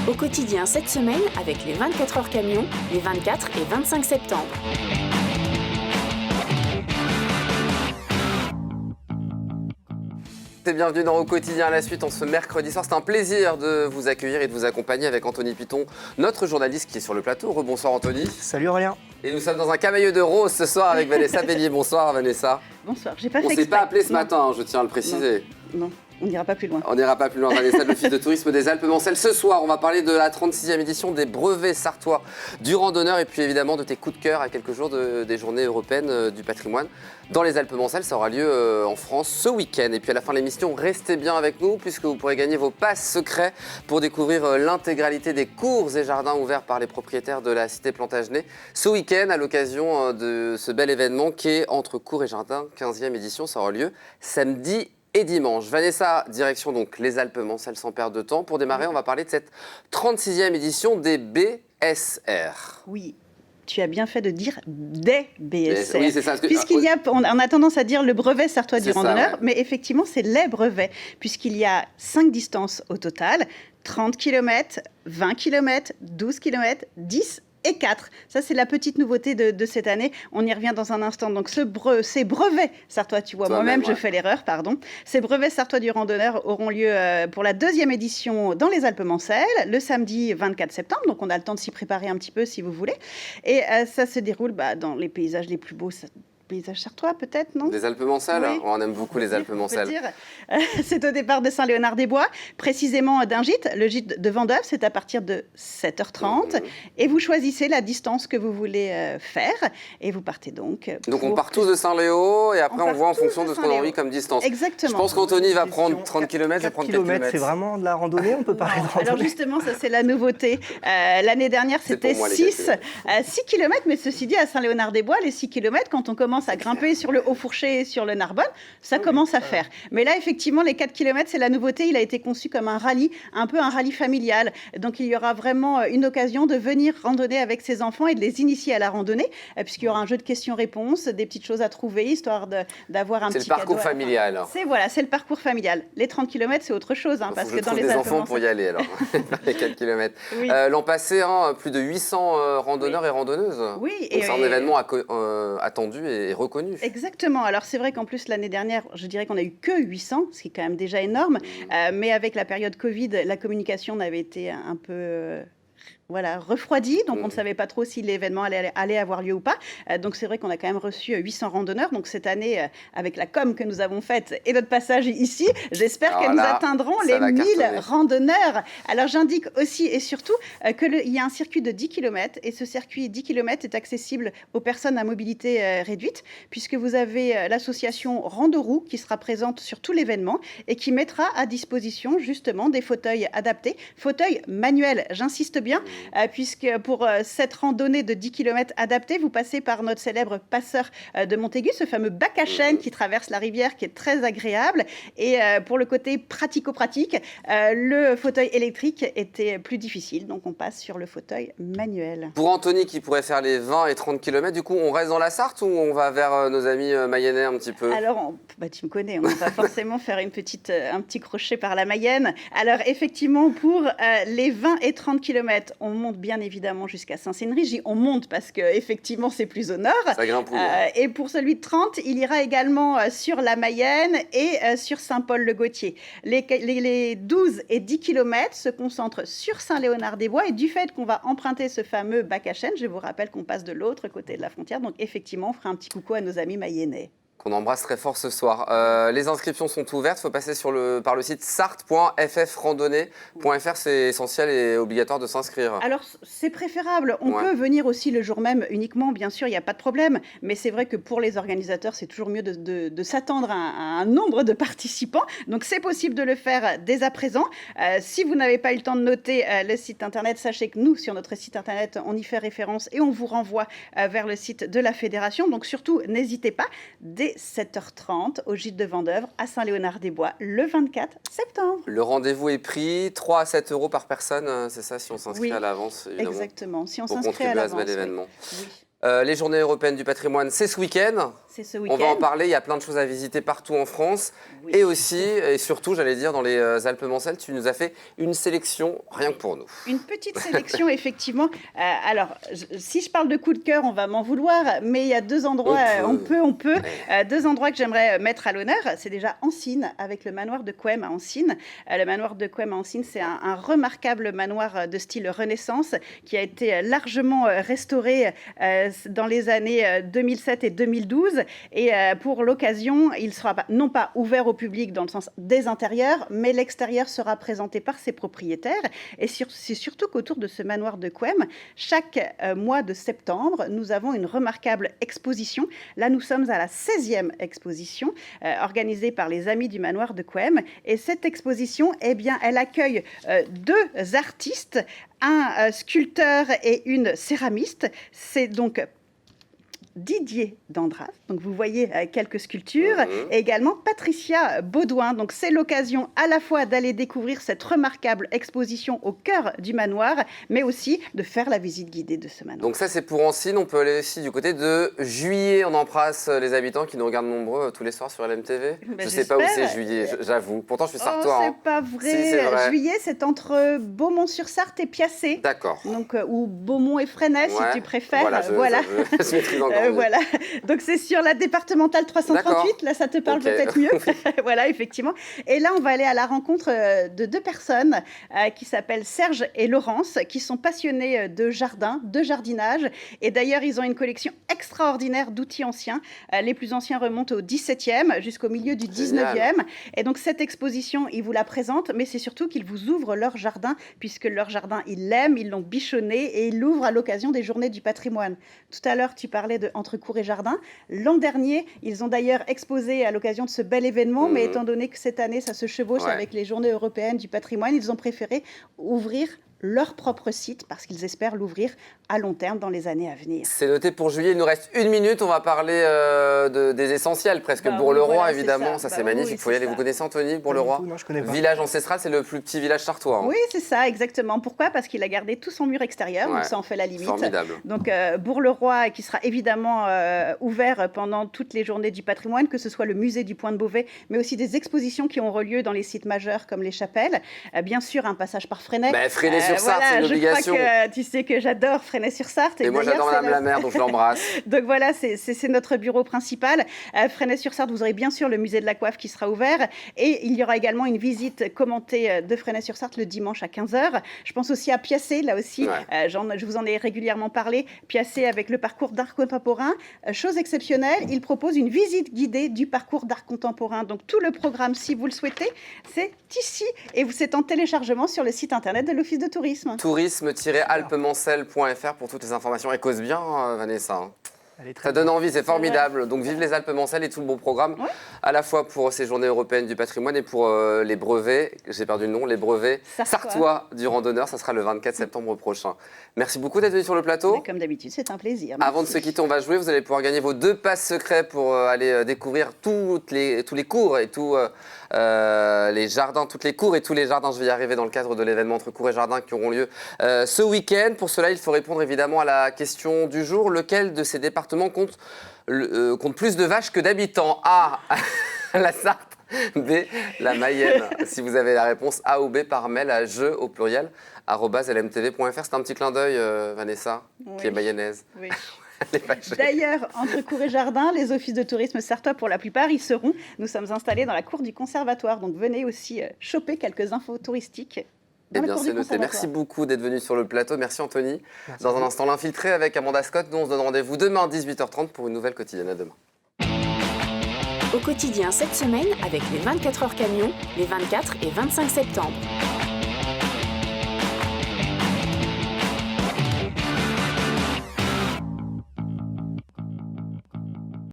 Au quotidien cette semaine avec les 24 heures camions, les 24 et 25 septembre. Bienvenue dans Au quotidien à la suite en ce mercredi soir. C'est un plaisir de vous accueillir et de vous accompagner avec Anthony Piton, notre journaliste qui est sur le plateau. Rebonsoir Anthony. Salut Aurélien. Et nous sommes dans un camailleux de rose ce soir avec Vanessa Bellier. Bonsoir Vanessa. Bonsoir, j'ai pas fait On ne s'est exprès. pas appelé ce matin, je tiens à le préciser. Non, on n'ira pas plus loin. On n'ira pas plus loin. Vanessa de l'Office de tourisme des Alpes-Mancelles. Ce soir, on va parler de la 36e édition des brevets sartois du randonneur et puis évidemment de tes coups de cœur à quelques jours des journées européennes du patrimoine. Dans les Alpes-Mancelles, ça aura lieu en France ce week-end. Et puis à la fin de l'émission, restez bien avec nous puisque vous pourrez gagner vos passes secrets pour découvrir l'intégralité des cours et jardins ouverts par les propriétaires de la cité Plantagenet ce week-end à l'occasion de ce bel événement qui est Entre cours et jardins, 15e édition. Ça aura lieu samedi et dimanche. Vanessa, direction donc les Alpes-Mancelles sans perdre de temps. Pour démarrer, on va parler de cette 36e édition des BSR. Oui. Tu as bien fait de dire des BSR. Oui, c'est ça. On a tendance à dire le brevet sartois du randonneur, ouais. Mais effectivement, c'est les brevets, puisqu'il y a 5 distances au total, 30 km, 20 km, 12 km, 10 et 4. Ça, c'est la petite nouveauté de cette année. On y revient dans un instant. Donc, ces brevets sartois, tu vois, moi-même, je fais l'erreur, pardon. Ces brevets sartois du randonneur auront lieu pour la 2e édition dans les Alpes-Mancelles, le samedi 24 septembre. Donc, on a le temps de s'y préparer un petit peu, si vous voulez. Et ça se déroule dans les paysages les plus beaux. Paysage sartois, peut-être, non? Les Alpes-Mancelles, oui. On aime beaucoup les Alpes-Mancelles. C'est au départ de Saint-Léonard-des-Bois, précisément d'un gîte, le gîte de Vendœuvre, c'est à partir de 7h30. Et vous choisissez la distance que vous voulez faire et vous partez donc. Donc on part tous de Saint-Léo et après on voit en fonction de ce qu'on a envie comme distance. Exactement. Je pense qu'Anthony va prendre 30 km, je vais prendre 4 km. C'est vraiment de la randonnée, on peut parler de randonnée. Alors justement, ça c'est la nouveauté. L'année dernière, c'était 6 km, mais ceci dit, à Saint-Léonard-des-Bois, les 6 km, quand on commence à grimper sur le Haut-Fourché et sur le Narbonne, ça commence à faire. Mais là, effectivement, les 4 km, c'est la nouveauté. Il a été conçu comme un rallye, un peu un rallye familial. Donc, il y aura vraiment une occasion de venir randonner avec ses enfants et de les initier à la randonnée, puisqu'il y aura un jeu de questions-réponses, des petites choses à trouver, histoire d'avoir un petit cadeau. C'est le parcours familial. C'est le parcours familial. Les 30 km, c'est autre chose. Parce que dans les des enfants pour y aller, alors, les 4 km. Oui. L'an passé, plus de 800 randonneurs et randonneuses. Oui. Donc, c'est un événement attendu et reconnu. Exactement. Alors, c'est vrai qu'en plus, l'année dernière, je dirais qu'on n'a eu que 800, ce qui est quand même déjà énorme. Mais avec la période Covid, la communication n'avait été un peu... refroidi, donc on ne savait pas trop si l'événement allait avoir lieu ou pas. Donc c'est vrai qu'on a quand même reçu 800 randonneurs. Donc cette année, avec la com que nous avons faite et notre passage ici, j'espère que nous atteindrons les 1000 randonneurs. Alors j'indique aussi et surtout qu'il y a un circuit de 10 km et ce circuit 10 km est accessible aux personnes à mobilité réduite puisque vous avez l'association Randorou qui sera présente sur tout l'événement et qui mettra à disposition justement des fauteuils adaptés, fauteuils manuels, j'insiste bien, puisque pour cette randonnée de 10 km adaptée, vous passez par notre célèbre passeur de Montaigu, ce fameux bac à chêne qui traverse la rivière, qui est très agréable. Et pour le côté pratico-pratique, le fauteuil électrique était plus difficile, donc on passe sur le fauteuil manuel. Pour Anthony qui pourrait faire les 20 et 30 km, du coup, on reste dans la Sarthe ou on va vers nos amis mayennais un petit peu? Alors, tu me connais, on va forcément faire un petit crochet par la Mayenne. Alors, effectivement, pour les 20 et 30 km, on monte bien évidemment jusqu'à Saint-Sénry. On monte parce qu'effectivement, c'est plus au nord. Ça grimpe. Et pour celui de 30, il ira également sur la Mayenne et sur Saint-Paul-le-Gautier. Les 12 et 10 km se concentrent sur Saint-Léonard-des-Bois et du fait qu'on va emprunter ce fameux bac à chêne, je vous rappelle qu'on passe de l'autre côté de la frontière. Donc effectivement, on fera un petit coucou à nos amis mayennais. Qu'on embrasse très fort ce soir. Les inscriptions sont ouvertes, il faut passer par le site sarthe.ffrandonnée.fr, c'est essentiel et obligatoire de s'inscrire. Alors c'est préférable, on peut venir aussi le jour même uniquement, bien sûr, il n'y a pas de problème, mais c'est vrai que pour les organisateurs, c'est toujours mieux de s'attendre à un nombre de participants, donc c'est possible de le faire dès à présent. Si vous n'avez pas eu le temps de noter le site internet, sachez que nous, sur notre site internet, on y fait référence et on vous renvoie vers le site de la fédération, donc surtout, n'hésitez pas, dès 7h30 au gîte de Vendœuvre à Saint-Léonard-des-Bois le 24 septembre. Le rendez-vous est pris, 3 à 7 euros par personne, c'est ça si on s'inscrit à l'avance évidemment. Exactement, si on pour s'inscrit à contribuer à l'avance. ce bel événement. Oui. Les journées européennes du patrimoine, c'est ce week-end. C'est ce On week-end. va en parler, il y a plein de choses à visiter partout en France. Oui. Et aussi, et surtout, j'allais dire, dans les Alpes-Mancelles, tu nous as fait une sélection rien que pour nous. Une petite sélection, effectivement. Alors, si je parle de coup de cœur, on va m'en vouloir, mais il y a deux endroits, on peut. Deux endroits que j'aimerais mettre à l'honneur. C'est déjà Ancines, avec le manoir de Couëmes à Ancines. Le manoir de Couëmes à Ancines, c'est un remarquable manoir de style Renaissance qui a été largement restauré dans les années 2007 et 2012. Et pour l'occasion, il sera non pas ouvert au public dans le sens des intérieurs, mais l'extérieur sera présenté par ses propriétaires. Et c'est surtout qu'autour de ce manoir de Couëmes, chaque mois de septembre, nous avons une remarquable exposition. Là, nous sommes à la 16e exposition organisée par les Amis du manoir de Couëmes. Et cette exposition, eh bien, elle accueille deux artistes, un sculpteur et une céramiste. C'est donc Didier Dandras, donc vous voyez quelques sculptures, et également Patricia Baudouin. Donc c'est l'occasion à la fois d'aller découvrir cette remarquable exposition au cœur du manoir, mais aussi de faire la visite guidée de ce manoir. Donc ça c'est pour Ancines, on peut aller aussi du côté de Juillet. On embrasse les habitants qui nous regardent nombreux tous les soirs sur LMTV. Je ne sais pas où c'est Juillet, j'avoue. Pourtant je suis sartois. Oh, c'est pas vrai. Si, c'est vrai. Juillet, c'est entre Beaumont-sur-Sarthe et Piacé. D'accord. Donc, ou Beaumont et Fresnay, si tu préfères. Voilà, je maîtrise encore. Voilà. Donc c'est sur la départementale 338. D'accord. Là, ça te parle peut-être mieux. Voilà, effectivement. Et là, on va aller à la rencontre de deux personnes qui s'appellent Serge et Laurence, qui sont passionnés de jardin, de jardinage. Et d'ailleurs, ils ont une collection extraordinaire d'outils anciens. Les plus anciens remontent au 17e jusqu'au milieu du 19e. Et donc cette exposition, ils vous la présentent, mais c'est surtout qu'ils vous ouvrent leur jardin, puisque leur jardin, ils l'aiment, ils l'ont bichonné et ils l'ouvrent à l'occasion des Journées du patrimoine. Tout à l'heure, tu parlais de Entre cours et jardin. L'an dernier, ils ont d'ailleurs exposé à l'occasion de ce bel événement, mais étant donné que cette année, ça se chevauche avec les Journées européennes du patrimoine, ils ont préféré ouvrir leur propre site parce qu'ils espèrent l'ouvrir à long terme dans les années à venir. C'est noté pour Juillet, il nous reste 1 minute, on va parler des essentiels, presque. Bourg-le-Roi, voilà, évidemment, ça c'est magnifique, il faut y aller. Vous connaissez Anthony, Bourg-le-Roi? Non, je connais pas. Village ancestral, c'est le plus petit village sartois. Hein. Oui, c'est ça, exactement. Pourquoi? Parce qu'il a gardé tout son mur extérieur, donc ça en fait la limite. Formidable. Donc Bourg-le-Roi, qui sera évidemment ouvert pendant toutes les Journées du patrimoine, que ce soit le musée du Point de Beauvais, mais aussi des expositions qui auront lieu dans les sites majeurs comme les chapelles. Bien sûr, un passage par Fresnay. Fresnay-sur-Sarthe, c'est une obligation. Je crois que tu sais que j'adore Fresnay-sur-Sarthe. Et moi, j'adore Madame la Maire, donc je l'embrasse. Donc voilà, c'est notre bureau principal. Fresnay-sur-Sarthe, vous aurez bien sûr le musée de la coiffe qui sera ouvert. Et il y aura également une visite commentée de Fresnay-sur-Sarthe le dimanche à 15h. Je pense aussi à Piacé, là aussi. Je vous en ai régulièrement parlé. Piacé avec le parcours d'art contemporain. Chose exceptionnelle, il propose une visite guidée du parcours d'art contemporain. Donc tout le programme, si vous le souhaitez, c'est ici. Et c'est en téléchargement sur le site internet de l'Office de tourisme. Tourisme-alpemancelles.fr pour toutes les informations. Et cause bien, Vanessa. Ça donne envie, c'est formidable. Donc vive les Alpes-Mancelles et tout le beau programme, à la fois pour ces Journées européennes du patrimoine et pour les brevets, j'ai perdu le nom, les brevets sartois du randonneur. Ça sera le 24 septembre prochain. Merci beaucoup d'être venu sur le plateau. Mais comme d'habitude, c'est un plaisir. Merci. Avant de se quitter, on va jouer. Vous allez pouvoir gagner vos 2 passes secrets pour aller découvrir tous les cours et tous les jardins, toutes les cours et tous les jardins. Je vais y arriver dans le cadre de l'événement Entre cours et jardins qui auront lieu ce week-end. Pour cela, il faut répondre évidemment à la question du jour. Lequel de ces départements compte plus de vaches que d'habitants? A, la Sarthe. B, la Mayenne. Si vous avez la réponse A ou B par mail à jeu au pluriel @lmtv.fr. C'est un petit clin d'œil, Vanessa, qui est mayonnaise. Oui. D'ailleurs, Entre cours et jardin, les offices de tourisme sartois, pour la plupart, y seront. Nous sommes installés dans la cour du conservatoire, donc venez aussi choper quelques infos touristiques. Eh bien, c'est noté. Merci beaucoup d'être venu sur le plateau. Merci, Anthony. Merci. Dans un instant, l'infiltré avec Amanda Scott. Nous, on se donne rendez-vous demain à 18h30 pour une nouvelle quotidienne. À demain. Au quotidien cette semaine avec les 24 heures camions, les 24 et 25 septembre.